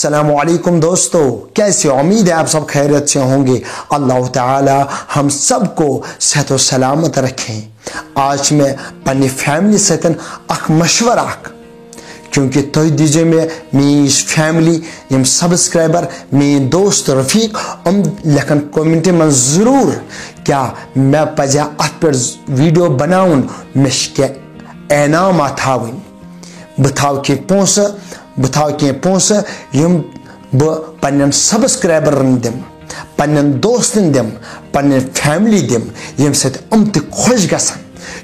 अस्सलामुअलैकुम दोस्तों, कैसे? उम्मीद है आप सब खैरियत से होंगे। अल्लाह ताला हम सब को सेहत व सलामत रखें। आज मैं अपनी फैमिली सतन अख मशवरा क्योंकि तो दीजिए मेरी फैमिली यम सब्सक्राइबर मेरे दोस्त रफीक लेखन कमेंट में ज़रूर क्या मैं पजा अत पर वीडियो बनाउन मे इनाम थावन बथाव के पोस यम बन सब्सक्राइबरन दिम पन्न दोस्तन दिम पन्न फैमिली दिम यम सम खुश गसन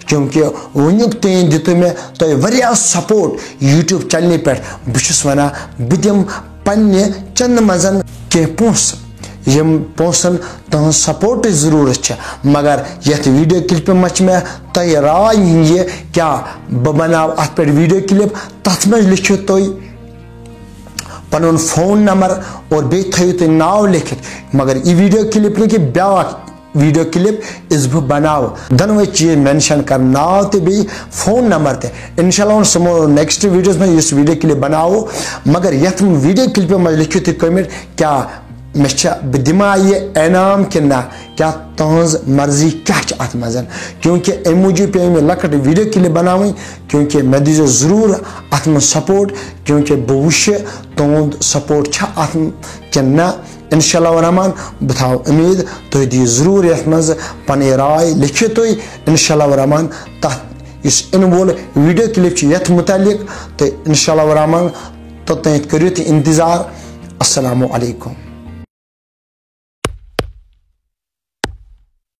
क्योंकि वनुक तीन दित मे तो वरिया सपोर्ट यूट्यूब चैनल पे बहुत वना बह दिम पन्ने चंद मजन के पोस यम पोसन तुम सपोर्ट ज़रूरत है मगर यथ वीडियो क्लिप मच में तय राय ये क्या बह बनाव अत पे वीडियो क्लिप तथ में लिखियो तुम पन फोन नंबर और बे थो तुम नाव लिखित मगर ये वीडियो क्लिप नहीं कि ब्या वीडियो क्लिप इस बह बनाव दोनों चीज मेंशन कर नाव तो बे फोन नंबर ते इंशाल्लाह समो नेक्स्ट वीडियोस में इस वीडियो क्लिप बनाओ मगर यथ वीडियो क्लिप में लिखियो तुम कमेंट क्या मे बह दिमा ये इनाम कि ना क्या तुज मर्जी क्या अत मजन क्योंकि अम मूजूब पे मे लकट वीडियो क्लिप बनावी क्योंकि मे दीजिए ज़रूर अत में सपोर्ट क्योंकि बह वुश तुद सपोर्ट अत कि ना इंशाल्लाह रहमान बह थो उम्मीद तुम दी ज़रूर ये मज पन राय लिखियो तुम इंशाल्लाह रहमान तथ इस इन वोल वीडियो क्लिप यथ मुतालिक तो इंशाल्लाह रहमान तो करियो इंतज़ार। अस्सलामु अलैकुम।